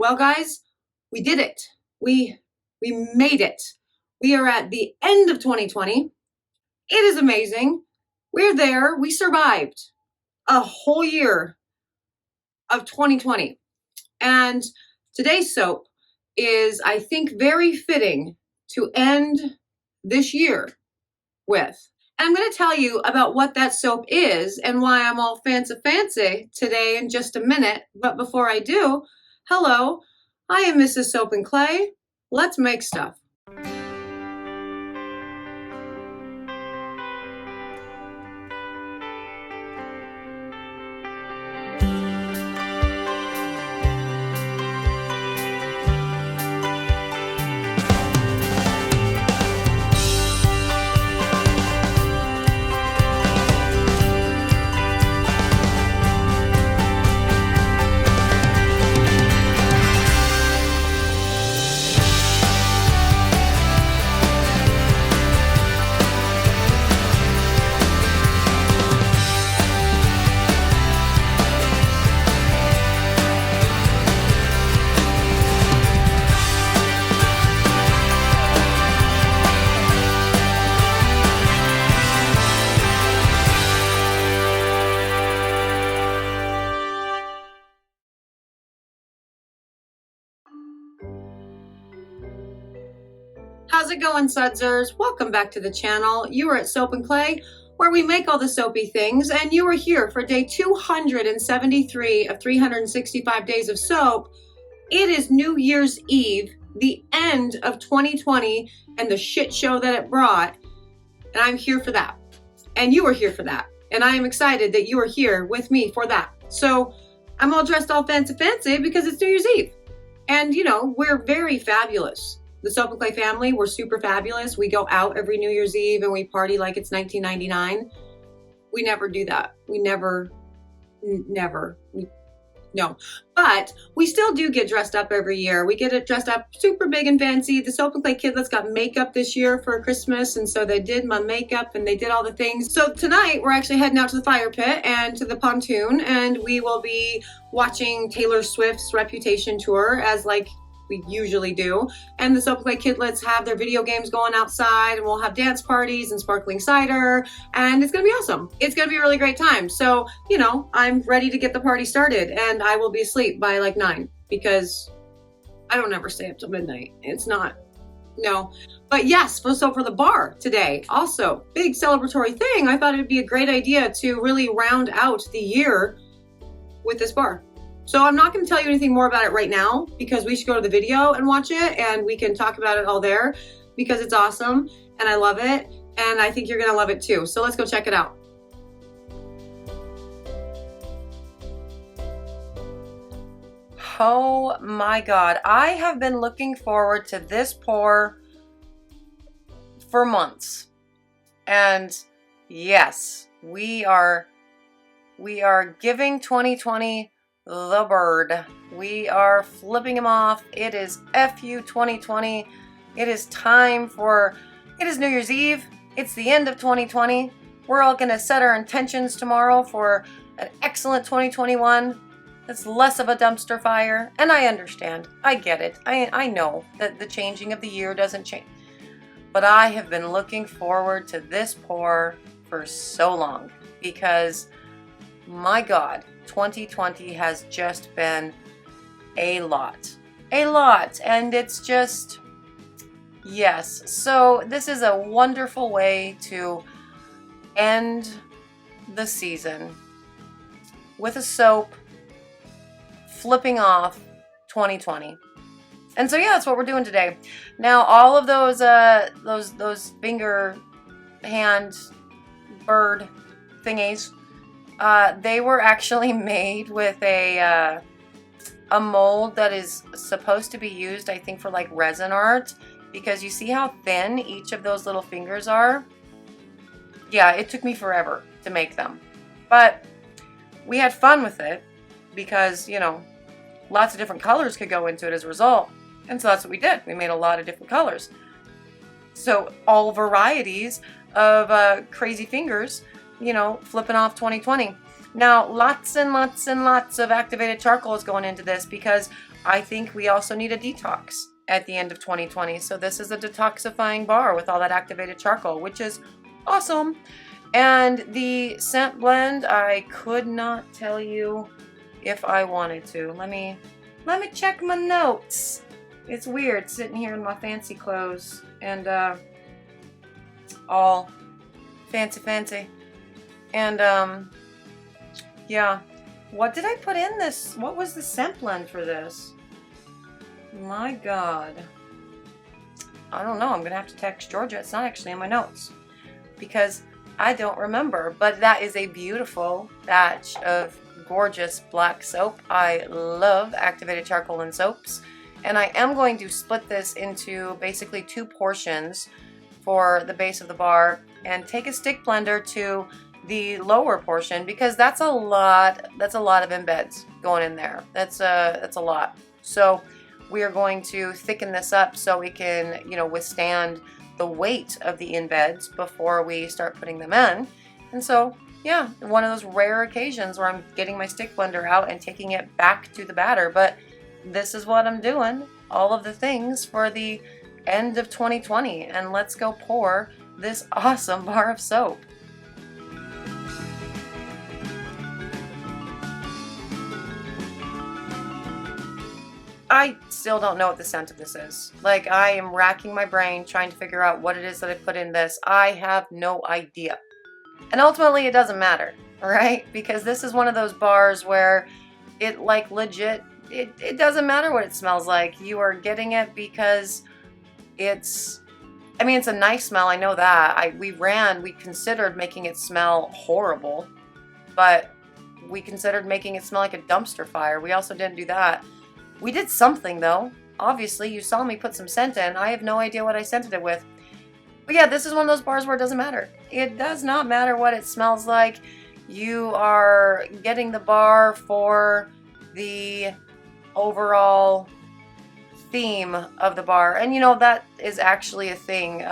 Well, guys, we did it. We made it. We are at the end of 2020. It is amazing. We're there. We survived a whole year of 2020. And today's soap is, I think, very fitting to end this year with. And I'm going to tell you about what that soap is and why I'm all fancy today in just a minute. But before I do, hello, I am Mrs. Soap and Clay. Let's make stuff. How's it going, Sudsers? Welcome back to the channel. You are at Soap and Clay, where we make all the soapy things, and you are here for day 273 of 365 days of soap. It is New Year's Eve, the end of 2020, and the shit show that it brought, and I'm here for that. And you are here for that. And I am excited that you are here with me for that. So I'm all dressed all fancy because it's New Year's Eve. And, you know, we're very fabulous. The Soap and Clay family, we're super fabulous. We go out every New Year's Eve and we party like it's 1999. We never do that. No. But we still do get dressed up every year. We get it dressed up super big and fancy. The Soap and Clay kidlets got makeup this year for Christmas, and so they did my makeup and they did all the things. So tonight we're actually heading out to the fire pit and to the pontoon, and we will be watching Taylor Swift's Reputation tour as like we usually do. And the Soap and Clay kidlets have their video games going outside, and we'll have dance parties and sparkling cider, and it's gonna be awesome. It's gonna be a really great time. So, you know, I'm ready to get the party started, and I will be asleep by like 9 because I don't ever stay up till midnight. It's not, no. But yes, so for the bar today, also big celebratory thing. I thought it would be a great idea to really round out the year with this bar. So I'm not going to tell you anything more about it right now because we should go to the video and watch it, and we can talk about it all there because it's awesome and I love it, and I think you're going to love it too. So let's go check it out. Oh my God. I have been looking forward to this pour for months. And yes, we are giving 2020 the bird. We are flipping him off. It is FU 2020. It is New Year's Eve. It's the end of 2020. We're all going to set our intentions tomorrow for an excellent 2021. It's less of a dumpster fire. And I understand. I get it. I know that the changing of the year doesn't change. But I have been looking forward to this pour for so long because, my God, 2020 has just been a lot, and it's just, yes. So this is a wonderful way to end the season with a soap flipping off 2020. And so yeah, that's what we're doing today. Now all of those finger hand bird thingies, they were actually made with a mold that is supposed to be used, I think, for like resin art, because you see how thin each of those little fingers are? Yeah, it took me forever to make them. But we had fun with it because, you know, lots of different colors could go into it as a result. And so that's what we did. We made a lot of different colors. So all varieties of crazy fingers, you know, flipping off 2020. Now, lots and lots and lots of activated charcoal is going into this because I think we also need a detox at the end of 2020. So this is a detoxifying bar with all that activated charcoal, which is awesome. And the scent blend, I could not tell you if I wanted to. Let me check my notes. It's weird sitting here in my fancy clothes and all fancy. And yeah. What did I put in this? What was the scent blend for this? My God. I don't know. I'm going to have to text Georgia. It's not actually in my notes because I don't remember. But that is a beautiful batch of gorgeous black soap. I love activated charcoal and soaps. And I am going to split this into basically 2 portions for the base of the bar and take a stick blender to the lower portion because that's a lot of embeds going in there. That's a lot. So we are going to thicken this up so we can, you know, withstand the weight of the embeds before we start putting them in. And so, yeah, one of those rare occasions where I'm getting my stick blender out and taking it back to the batter. But this is what I'm doing. All of the things for the end of 2020. And let's go pour this awesome bar of soap. I still don't know what the scent of this is. Like, I am racking my brain trying to figure out what it is that I put in this. I have no idea. And ultimately, it doesn't matter, right? Because this is one of those bars where it, like, legit, it doesn't matter what it smells like. You are getting it because it's, I mean, it's a nice smell. I know that. We considered making it smell horrible, but we considered making it smell like a dumpster fire. We also didn't do that. We did something though. Obviously, you saw me put some scent in. I have no idea what I scented it with. But yeah, this is one of those bars where it doesn't matter. It does not matter what it smells like. You are getting the bar for the overall theme of the bar. And you know, that is actually a thing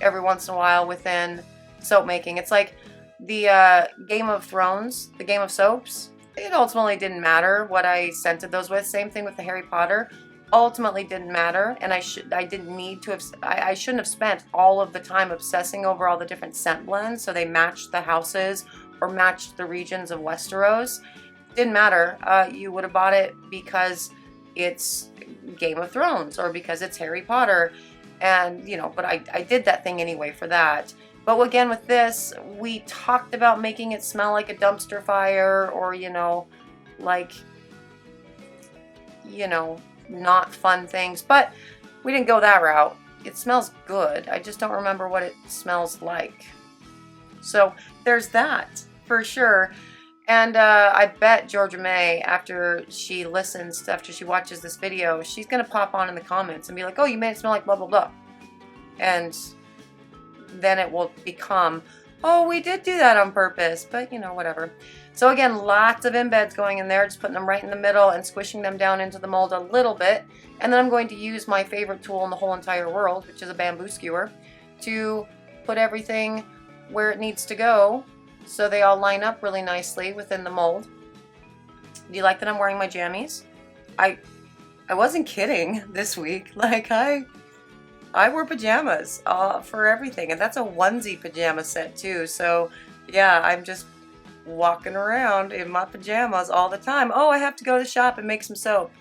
every once in a while within soap making. It's like the Game of Thrones, the Game of Soaps. It ultimately didn't matter what I scented those with. Same thing with the Harry Potter. Ultimately didn't matter, and I shouldn't have spent all of the time obsessing over all the different scent blends so they matched the houses or matched the regions of Westeros. Didn't matter. You would have bought it because it's Game of Thrones or because it's Harry Potter, and you know. But I did that thing anyway for that. But again, with this, we talked about making it smell like a dumpster fire or, you know, like, you know, not fun things. But we didn't go that route. It smells good. I just don't remember what it smells like. So there's that for sure. And I bet Georgia May, after she watches this video, she's going to pop on in the comments and be like, oh, you made it smell like blah, blah, blah. And then it will become, oh, we did do that on purpose, but you know, whatever. So again, lots of embeds going in there, just putting them right in the middle and squishing them down into the mold a little bit. And then I'm going to use my favorite tool in the whole entire world, which is a bamboo skewer, to put everything where it needs to go so they all line up really nicely within the mold. Do you like that I'm wearing my jammies? I wasn't kidding this week. Like, I wore pajamas for everything, and that's a onesie pajama set too. So yeah, I'm just walking around in my pajamas all the time. Oh, I have to go to the shop and make some soap,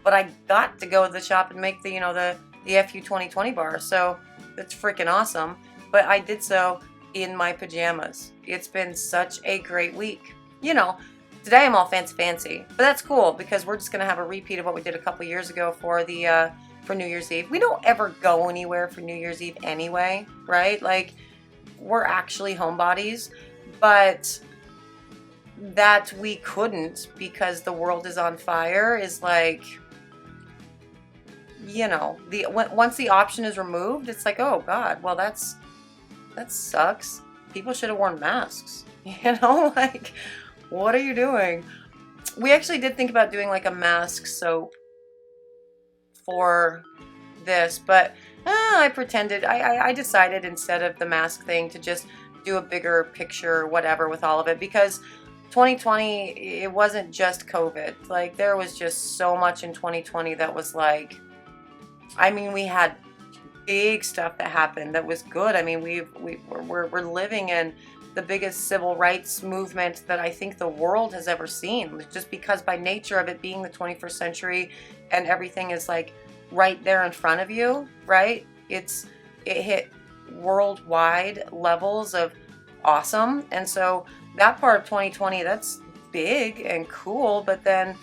but I got to go to the shop and make the, you know, the FU 2020 bar. So that's freaking awesome. But I did so in my pajamas. It's been such a great week. You know, today I'm all fancy, but that's cool because we're just gonna have a repeat of what we did a couple years ago for the for New Year's Eve. We don't ever go anywhere for New Year's Eve anyway, right? Like, we're actually homebodies, but that we couldn't because the world is on fire is like, you know, once the option is removed, it's like, oh God, well that sucks. People should have worn masks, you know, like, what are you doing? We actually did think about doing like a mask soap for this, but I decided instead of the mask thing to just do a bigger picture or whatever with all of it, because 2020, it wasn't just COVID. Like, there was just so much in 2020 that was like, I mean, we had big stuff that happened that was good. I mean, we're living in the biggest civil rights movement that I think the world has ever seen, just because by nature of it being the 21st century and everything is like right there in front of you, right? It hit worldwide levels of awesome. And so that part of 2020, that's big and cool, but then,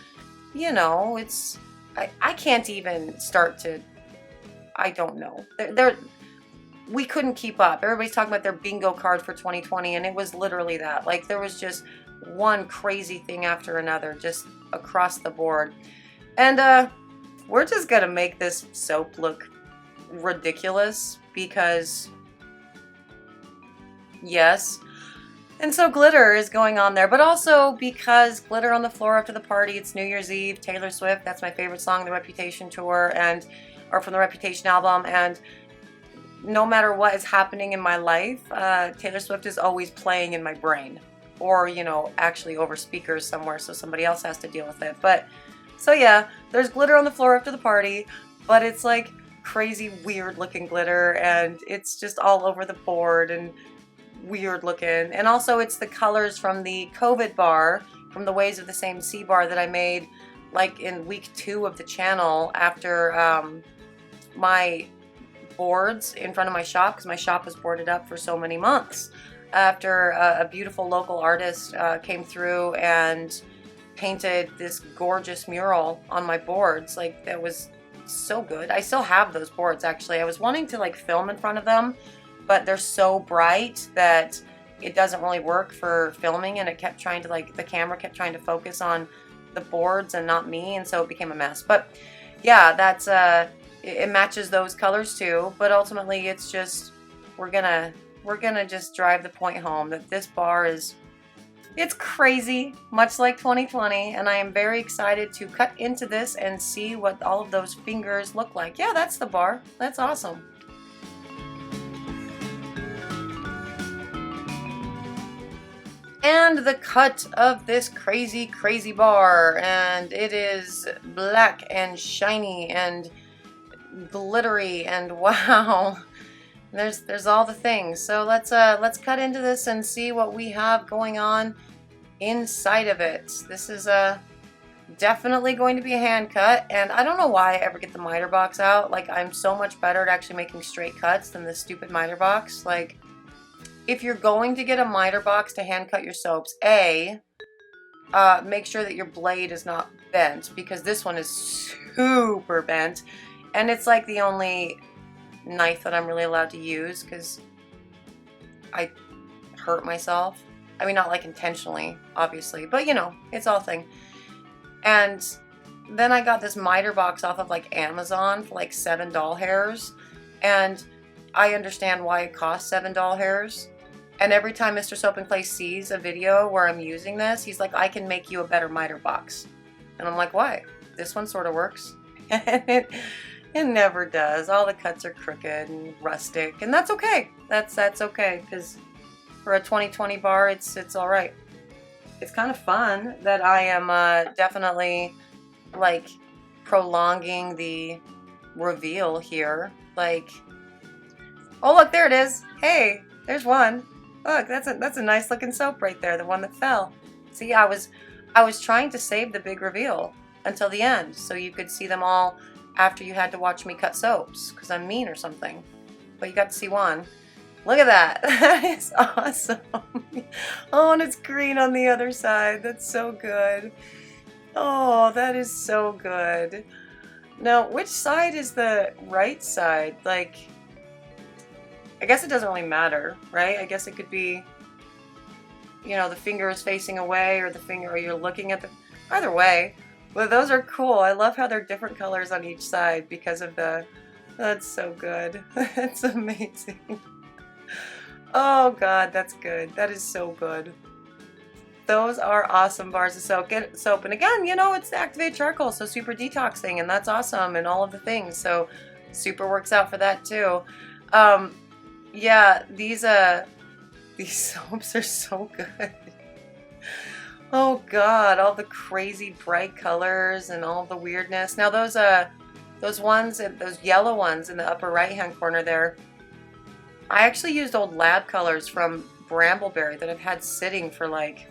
you know, I can't even start to, I don't know. We couldn't keep up. Everybody's talking about their bingo card for 2020, and it was literally that. Like, there was just one crazy thing after another, just across the board. And we're just gonna make this soap look ridiculous because, yes. And so glitter is going on there, but also because glitter on the floor after the party. It's New Year's Eve, Taylor Swift. That's my favorite song, the Reputation tour, or from the Reputation album. And no matter what is happening in my life, Taylor Swift is always playing in my brain, or, you know, actually over speakers somewhere, so somebody else has to deal with it. But so yeah, there's glitter on the floor after the party, but it's like crazy weird looking glitter, and it's just all over the board and weird looking. And also it's the colors from the COVID bar, from the Waves of the Same Sea bar that I made like in week 2 of the channel after my boards in front of my shop, because my shop was boarded up for so many months, after a beautiful local artist came through and painted this gorgeous mural on my boards. Like, that was so good. I still have those boards, actually. I was wanting to like film in front of them, but they're so bright that it doesn't really work for filming, and it kept trying to, like, the camera kept trying to focus on the boards and not me, and so it became a mess. But yeah, that's it matches those colors too, but ultimately it's just, we're gonna just drive the point home that this bar is, it's crazy, much like 2020, and I am very excited to cut into this and see what all of those fingers look like. Yeah, that's the bar. That's awesome. And the cut of this crazy, crazy bar, and it is black and shiny and glittery, and wow, there's all the things. So let's cut into this and see what we have going on inside of it. This is definitely going to be a hand cut, and I don't know why I ever get the miter box out. Like, I'm so much better at actually making straight cuts than the stupid miter box. Like, if you're going to get a miter box to hand cut your soaps, make sure that your blade is not bent, because this one is super bent, and it's like the only knife that I'm really allowed to use because I hurt myself. I mean, not like intentionally, obviously, but you know, it's all thing. And then I got this miter box off of like Amazon for like 7 doll hairs, and I understand why it costs 7 doll hairs. And every time Mr. Soap and Clay sees a video where I'm using this, he's like, I can make you a better miter box. And I'm like, why? This one sort of works. And it never does. All the cuts are crooked and rustic, and that's okay. That's okay, because for a 2020 bar, it's all right. It's kind of fun that I am definitely like prolonging the reveal here. Like, oh look, there it is. Hey, there's one. Look, that's a nice looking soap right there, the one that fell. See, I was trying to save the big reveal until the end, so you could see them all after you had to watch me cut soaps, because I'm mean or something. But you got to see one. Look at that. That is awesome. Oh, and it's green on the other side. That's so good. Oh, that is so good. Now, which side is the right side? Like, I guess it doesn't really matter, right? I guess it could be, you know, the finger is facing away, or the finger, or you're looking at the, either way. But those are cool. I love how they're different colors on each side because of the, that's so good. That's amazing. Oh God, that's good. That is so good. Those are awesome bars of soap. And again, you know, it's the activated charcoal, so super detoxing, and that's awesome, and all of the things. So super works out for that too. Yeah, these soaps are so good. Oh God, all the crazy bright colors and all the weirdness. Now those ones, those yellow ones in the upper right-hand corner there, I actually used old lab colors from Brambleberry that I've had sitting for like,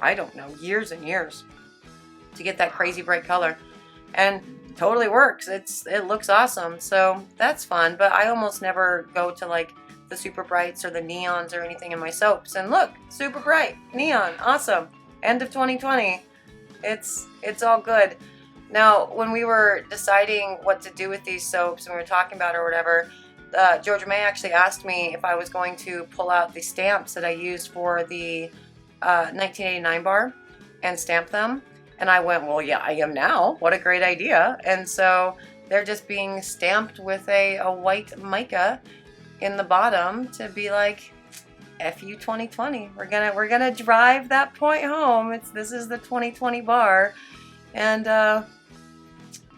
I don't know, years and years to get that crazy bright color. And totally works. It looks awesome. So that's fun, but I almost never go to like the super brights or the neons or anything in my soaps. And look, super bright, neon, awesome. End of 2020. It's all good. Now, when we were deciding what to do with these soaps and we were talking about it or whatever, Georgia May actually asked me if I was going to pull out the stamps that I used for the 1989 bar and stamp them. And I went, well, yeah, I am now. What a great idea. And so they're just being stamped with a white mica in the bottom to be like, FU 2020. We're gonna drive that point home. This is the 2020 bar. And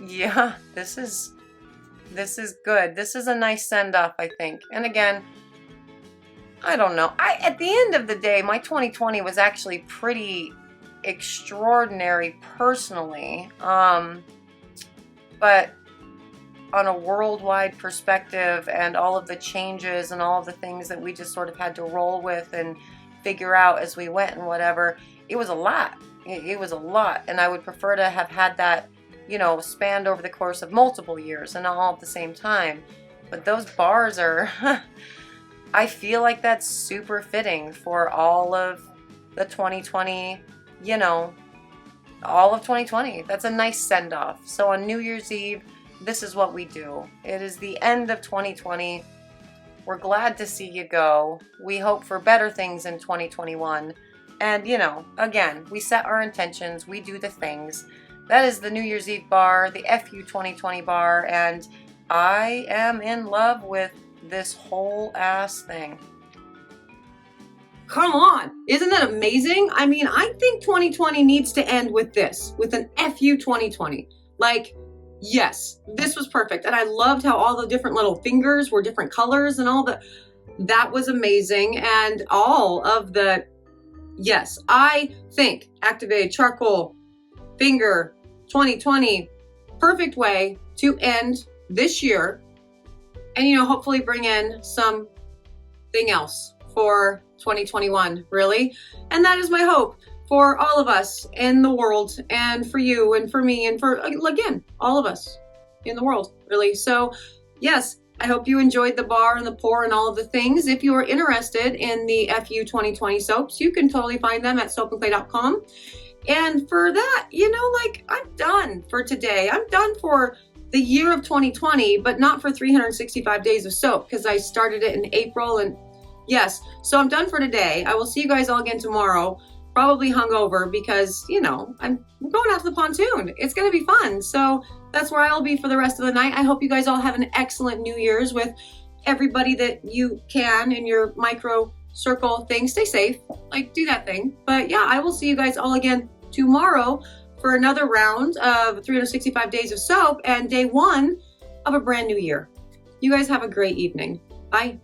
yeah, this is good. This is a nice send-off, I think. And again, I don't know. At the end of the day, my 2020 was actually pretty extraordinary personally. But on a worldwide perspective and all of the changes and all of the things that we just sort of had to roll with and figure out as we went and whatever, it was a lot. It was a lot. And I would prefer to have had that, you know, spanned over the course of multiple years and not all at the same time. But those bars are, I feel like that's super fitting for all of the 2020, you know, all of 2020. That's a nice send-off. So on New Year's Eve, this is what we do. It is the end of 2020. We're glad to see you go. We hope for better things in 2021. And, you know, again, we set our intentions. We do the things. That is the New Year's Eve bar, the FU 2020 bar. And I am in love with this whole ass thing. Come on. Isn't that amazing? I mean, I think 2020 needs to end with this, with an FU 2020. Like, yes, this was perfect. And I loved how all the different little fingers were different colors and all that was amazing. And all of the, yes, I think activated charcoal finger 2020, perfect way to end this year. And, you know, hopefully bring in something else for 2021, really. And that is my hope for all of us in the world, and for you and for me and for, again, all of us in the world, really. So yes, I hope you enjoyed the bar and the pour and all of the things. If you are interested in the FU 2020 soaps, you can totally find them at soapandclay.com. And for that, you know, like, I'm done for today. I'm done for the year of 2020, but not for 365 days of soap, because I started it in April. And yes, so I'm done for today. I will see you guys all again tomorrow. Probably hungover because, you know, I'm going out to the pontoon. It's going to be fun. So that's where I'll be for the rest of the night. I hope you guys all have an excellent New Year's with everybody that you can in your micro circle thing. Stay safe. Like, do that thing. But yeah, I will see you guys all again tomorrow for another round of 365 days of soap and day one of a brand new year. You guys have a great evening. Bye.